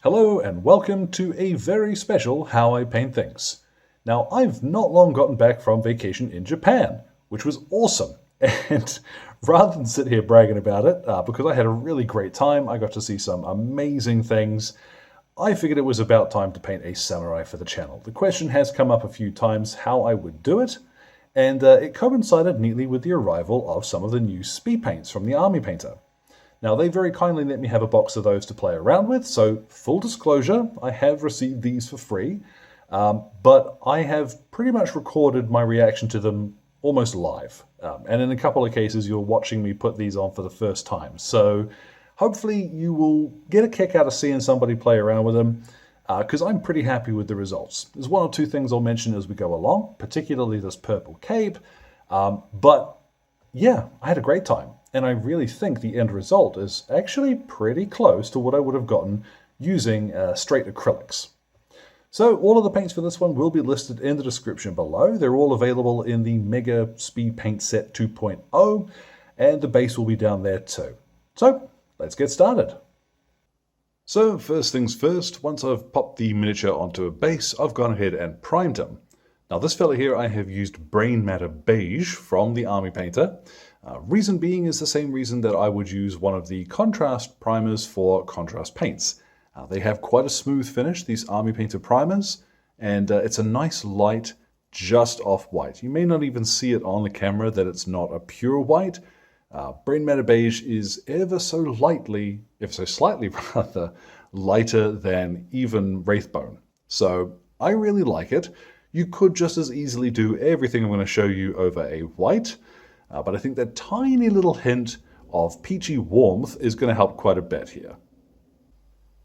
Hello and welcome to a very special How I Paint Things. Now, I've not long gotten back from vacation in Japan, which was awesome. And rather than sit here bragging about it, because I had a really great time, I got to see some amazing things, I figured it was about time to paint a samurai for the channel. The question has come up a few times how I would do it, and it coincided neatly with the arrival of some of the new speed paints from the Army Painter. Now, they very kindly let me have a box of those to play around with, so full disclosure, I have received these for free, but I have pretty much recorded my reaction to them almost live. And in a couple of cases, you're watching me put these on for the first time. So hopefully you will get a kick out of seeing somebody play around with them, because I'm pretty happy with the results. There's one or two things I'll mention as we go along, particularly this purple cape, but yeah, I had a great time. And I really think the end result is actually pretty close to what I would have gotten using straight acrylics. So all of the paints for this one will be listed in the description below. They're all available in the Mega Speed Paint Set 2.0, and the base will be down there too. So let's get started. So first things first, once I've popped the miniature onto a base, I've gone ahead and primed them. Now this fella here, I have used Brain Matter Beige from the Army Painter. Reason being is the same reason that I would use one of the contrast primers for contrast paints. They have quite a smooth finish, these Army Painter primers, and it's a nice light, just off-white. You may not even see it on the camera that it's not a pure white. Brain Matter Beige is ever so slightly rather, lighter than even Wraithbone. So I really like it. You could just as easily do everything I'm going to show you over a white, but I think that tiny little hint of peachy warmth is going to help quite a bit here.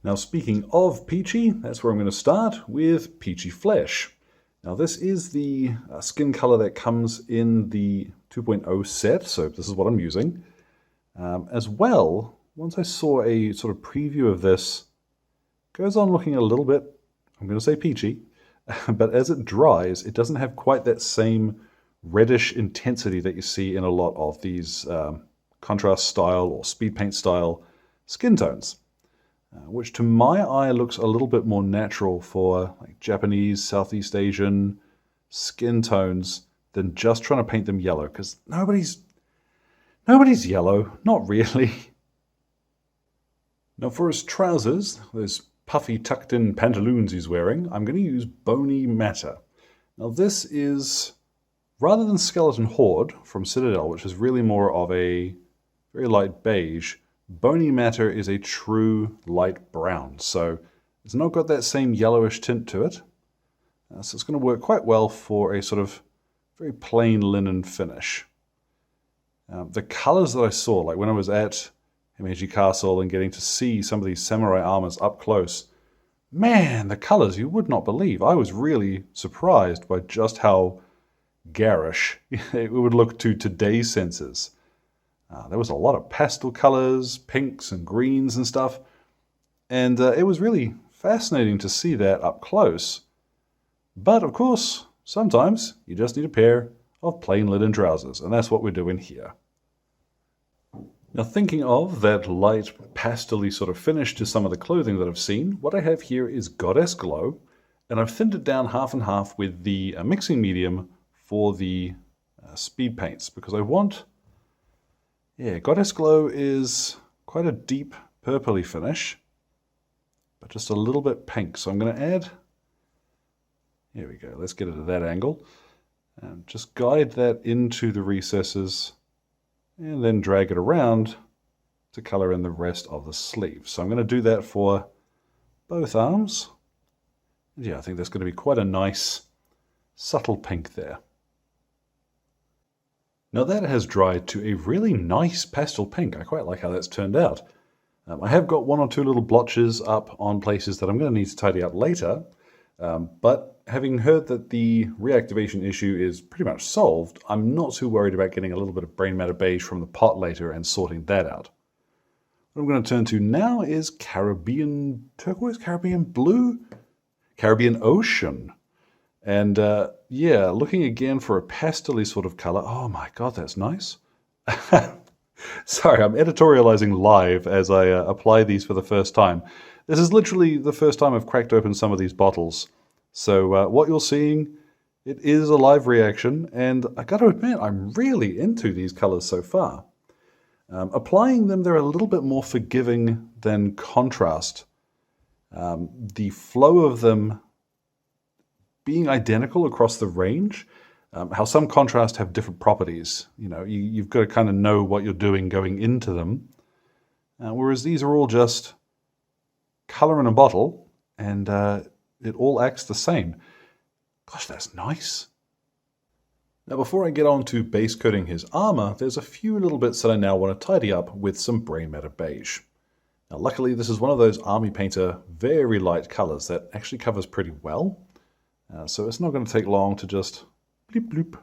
Now speaking of peachy, that's where I'm going to start with Peachy Flesh. Now this is the skin color that comes in the 2.0 set, so this is what I'm using. As well, once I saw a sort of preview of this, it goes on looking a little bit, I'm going to say peachy, but as it dries, it doesn't have quite that same reddish intensity that you see in a lot of these contrast style or speed paint style skin tones, which to my eye looks a little bit more natural for like Japanese, Southeast Asian skin tones than just trying to paint them yellow, because nobody's yellow, not really. Now for his trousers, those puffy tucked in pantaloons he's wearing, I'm going to use Bony Matter. Now this is, rather than Skeleton Horde from Citadel, which is really more of a very light beige, Bony Matter is a true light brown. So it's not got that same yellowish tint to it. So it's going to work quite well for a sort of very plain linen finish. The colors that I saw, like when I was at Himeji Castle and getting to see some of these samurai armors up close, man, the colors you would not believe. I was really surprised by just how garish it would look to today's senses. There was a lot of pastel colors, pinks and greens and stuff, and it was really fascinating to see that up close. But of course, sometimes you just need a pair of plain linen trousers, and that's what we're doing here. Now thinking of that light pastel-y sort of finish to some of the clothing that I've seen, what I have here is Goddess Glow, and I've thinned it down half and half with the mixing medium for the speed paints, because I want, Goddess Glow is quite a deep purpley finish, but just a little bit pink. So I'm going to add, here we go, let's get it at that angle, and just guide that into the recesses, and then drag it around to color in the rest of the sleeve. So I'm going to do that for both arms. Yeah, I think that's going to be quite a nice, subtle pink there. Now that has dried to a really nice pastel pink. I quite like how that's turned out. I have got one or two little blotches up on places that I'm going to need to tidy up later, but having heard that the reactivation issue is pretty much solved, I'm not too worried about getting a little bit of Brain Matter Beige from the pot later and sorting that out. What I'm going to turn to now is Caribbean Turquoise, Caribbean Blue, Caribbean Ocean. And yeah, looking again for a pastel-y sort of color. Oh my God, that's nice. Sorry, I'm editorializing live as I apply these for the first time. This is literally the first time I've cracked open some of these bottles. So what you're seeing, it is a live reaction, and I got to admit, I'm really into these colors so far. Applying them, they're a little bit more forgiving than contrast. The flow of them being identical across the range, how some contrast have different properties. You know, you've got to kind of know what you're doing going into them. Whereas these are all just color in a bottle, and it all acts the same. Gosh, that's nice. Now, before I get on to base coating his armor, there's a few little bits that I now want to tidy up with some Brain Matter Beige. Now, luckily, this is one of those Army Painter very light colors that actually covers pretty well. So it's not going to take long to just bloop, bloop,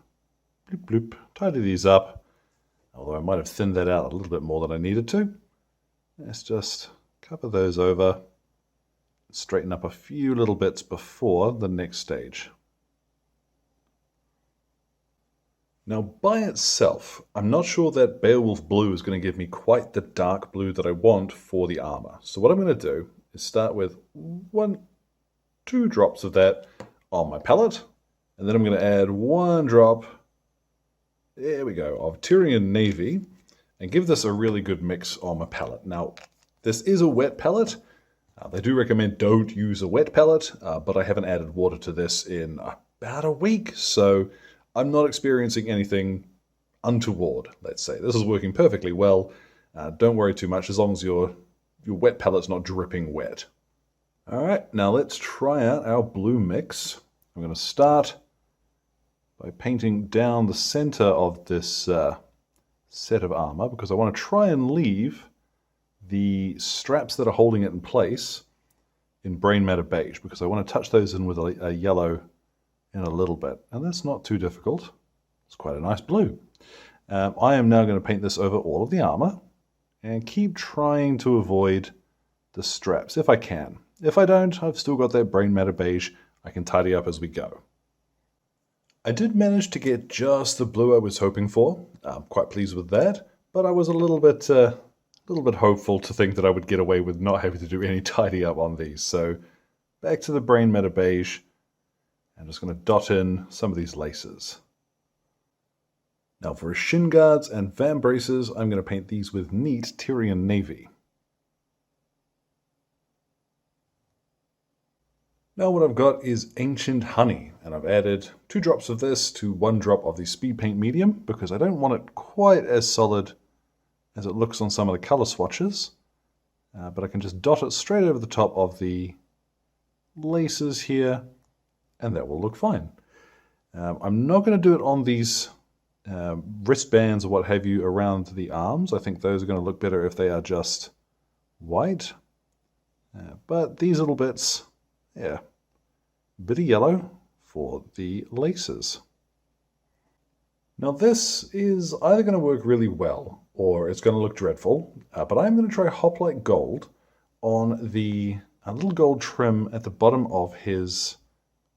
bloop, bloop, tidy these up. Although I might have thinned that out a little bit more than I needed to. Let's just cover those over, straighten up a few little bits before the next stage. Now, by itself, I'm not sure that Beowulf Blue is going to give me quite the dark blue that I want for the armor. So what I'm going to do is start with 2 drops of that on my palette, and then I'm going to add 1 drop, there we go, of Tyrian Navy, and give this a really good mix on my palette. Now, this is a wet palette. They do recommend don't use a wet palette, but I haven't added water to this in about a week, so I'm not experiencing anything untoward, let's say. This is working perfectly well. Don't worry too much as long as your wet palette's not dripping wet. All right, now let's try out our blue mix. I'm going to start by painting down the center of this set of armor because I want to try and leave the straps that are holding it in place in Brain Matter Beige because I want to touch those in with a yellow in a little bit. And that's not too difficult. It's quite a nice blue. I am now going to paint this over all of the armor and keep trying to avoid the straps if I can. If I don't, I've still got that Brain Matter Beige I can tidy up as we go. I did manage to get just the blue I was hoping for. I'm quite pleased with that, but I was a little bit hopeful to think that I would get away with not having to do any tidy up on these. So back to the Brain Matter Beige. I'm just going to dot in some of these laces. Now for his shin guards and van braces, I'm going to paint these with neat Tyrian Navy. Now what I've got is Ancient Honey, and I've added 2 drops of this to 1 drop of the Speedpaint Medium because I don't want it quite as solid as it looks on some of the color swatches, but I can just dot it straight over the top of the laces here, and that will look fine. I'm not going to do it on these wristbands or what have you around the arms. I think those are going to look better if they are just white. But these little bits, yeah, a bit of yellow for the laces. Now this is either going to work really well or it's going to look dreadful, but I'm going to try Hoplite Gold on the little gold trim at the bottom of his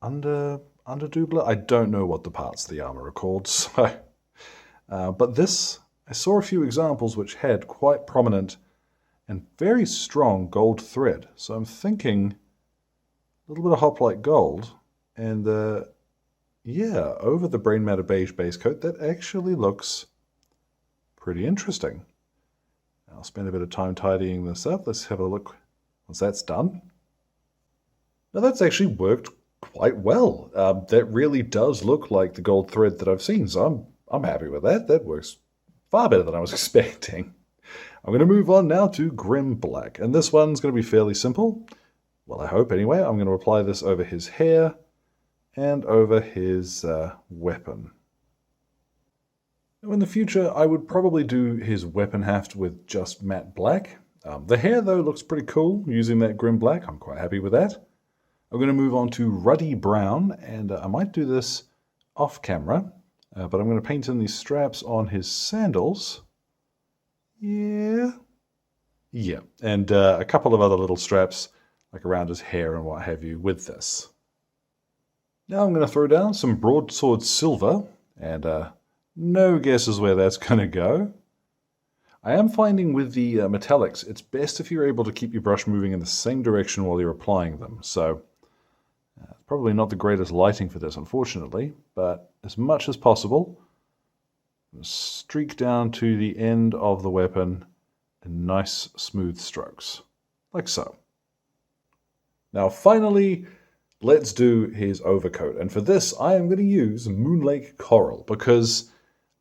underdoubler. I don't know what the parts of the armor are called, so but this, I saw a few examples which had quite prominent and very strong gold thread. So I'm thinking a little bit of Hoplite Gold and yeah, over the Brain Matter Beige base coat, that actually looks pretty interesting. I'll spend a bit of time tidying this up. Let's have a look once that's done. Now that's actually worked quite well. That really does look like the gold thread that I've seen, so I'm happy with that. That works far better than I was expecting. I'm going to move on now to Grim Black, and this one's going to be fairly simple. Well, I hope anyway. I'm going to apply this over his hair and over his weapon. Now in the future, I would probably do his weapon haft with just matte black. The hair, though, looks pretty cool using that Grim Black. I'm quite happy with that. I'm going to move on to Ruddy Brown, and I might do this off camera, but I'm going to paint in these straps on his sandals. Yeah, and a couple of other little straps, like around his hair and what have you, with this. Now I'm going to throw down some Broadsword Silver, and no guesses where that's going to go. I am finding with the metallics, it's best if you're able to keep your brush moving in the same direction while you're applying them. So probably not the greatest lighting for this, unfortunately, but as much as possible, streak down to the end of the weapon in nice smooth strokes, like so. Now finally, let's do his overcoat, and for this I am going to use Moonlake Coral because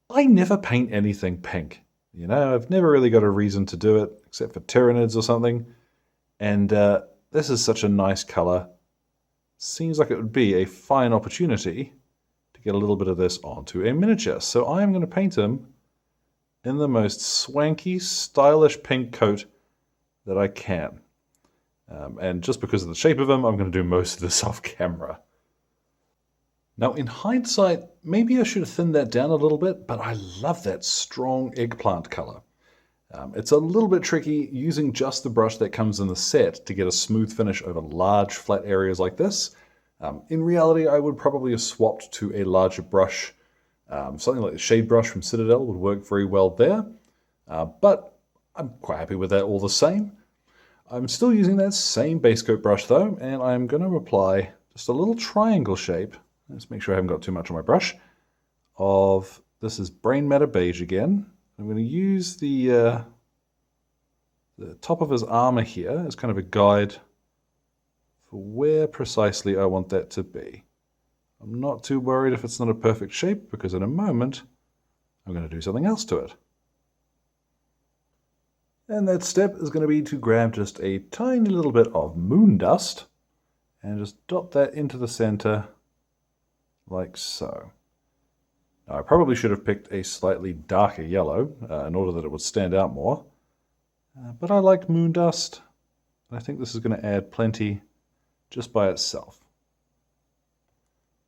I never paint anything pink. You know, I've never really got a reason to do it except for Tyranids or something, and this is such a nice color. Seems like it would be a fine opportunity to get a little bit of this onto a miniature. So I am going to paint him in the most swanky, stylish pink coat that I can. And just because of the shape of him, I'm going to do most of this off camera. Now in hindsight, maybe I should have thinned that down a little bit, but I love that strong eggplant color. It's a little bit tricky using just the brush that comes in the set to get a smooth finish over large flat areas like this. In reality, I would probably have swapped to a larger brush. Something like the shade brush from Citadel would work very well there, but I'm quite happy with that all the same. I'm still using that same base coat brush though, and I'm going to apply just a little triangle shape. Let's make sure I haven't got too much on my brush. This is Brain Matter Beige again. I'm going to use the top of his armor here as kind of a guide for where precisely I want that to be. I'm not too worried if it's not a perfect shape because in a moment I'm going to do something else to it. And that step is going to be to grab just a tiny little bit of moon dust and just dot that into the center like so. Now, I probably should have picked a slightly darker yellow in order that it would stand out more, but I like moon dust, and I think this is going to add plenty just by itself.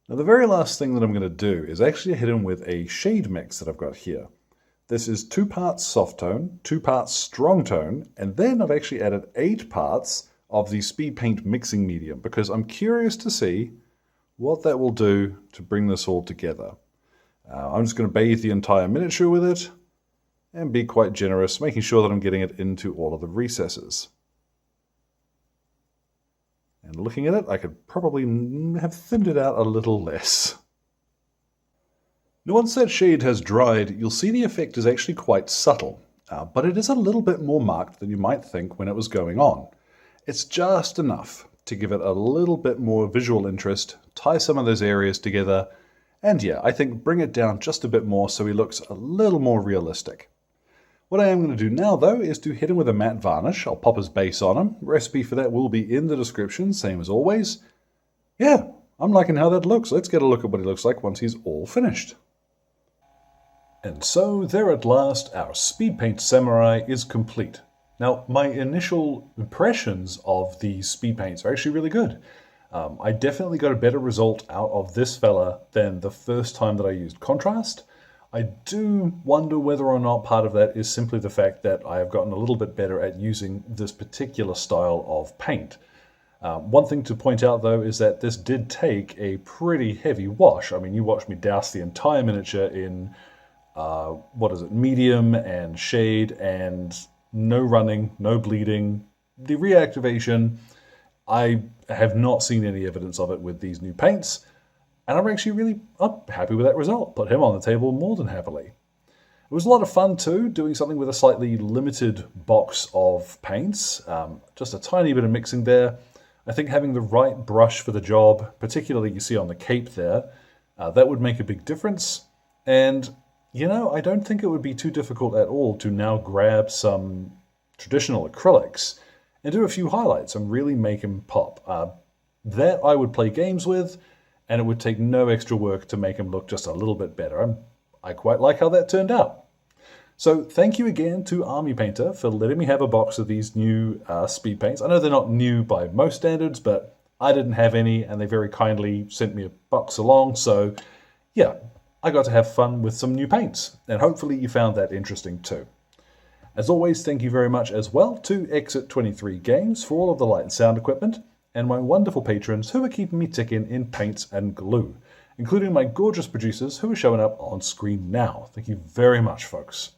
Now the very last thing that I'm going to do is actually hit him with a shade mix that I've got here. This is 2 parts soft tone, 2 parts strong tone, and then I've actually added 8 parts of the Speedpaint mixing medium because I'm curious to see what that will do to bring this all together. I'm just going to bathe the entire miniature with it and be quite generous, making sure that I'm getting it into all of the recesses. And looking at it, I could probably have thinned it out a little less. Now once that shade has dried, you'll see the effect is actually quite subtle, but it is a little bit more marked than you might think when it was going on. It's just enough to give it a little bit more visual interest, tie some of those areas together, and yeah, I think bring it down just a bit more so he looks a little more realistic. What I am going to do now though is to hit him with a matte varnish. I'll pop his base on him. Recipe for that will be in the description, same as always. Yeah, I'm liking how that looks. Let's get a look at what he looks like once he's all finished. And so there at last, our Speedpaint Samurai is complete. Now, my initial impressions of the Speedpaints are actually really good. I definitely got a better result out of this fella than the first time that I used contrast. I do wonder whether or not part of that is simply the fact that I have gotten a little bit better at using this particular style of paint. One thing to point out though is that this did take a pretty heavy wash. I mean, you watched me douse the entire miniature in, medium and shade, and no running, no bleeding. The reactivation, I have not seen any evidence of it with these new paints, and I'm happy with that result. Put him on the table more than happily. It was a lot of fun too, doing something with a slightly limited box of paints, just a tiny bit of mixing there. I think having the right brush for the job, particularly you see on the cape there, that would make a big difference. And you know, I don't think it would be too difficult at all to now grab some traditional acrylics and do a few highlights and really make him pop. That I would play games with, and it would take no extra work to make him look just a little bit better. I quite like how that turned out. So thank you again to Army Painter for letting me have a box of these new speed paints. I know they're not new by most standards, but I didn't have any, and they very kindly sent me a box along. So yeah, I got to have fun with some new paints, and hopefully you found that interesting too. As always, thank you very much as well to Exit 23 Games for all of the light and sound equipment, and my wonderful patrons who are keeping me ticking in paints and glue, including my gorgeous producers who are showing up on screen now. Thank you very much, folks.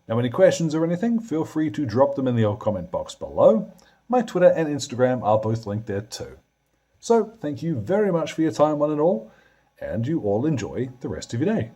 Now, any questions or anything, feel free to drop them in the old comment box below. My Twitter and Instagram are both linked there too. So, thank you very much for your time, one and all, and you all enjoy the rest of your day.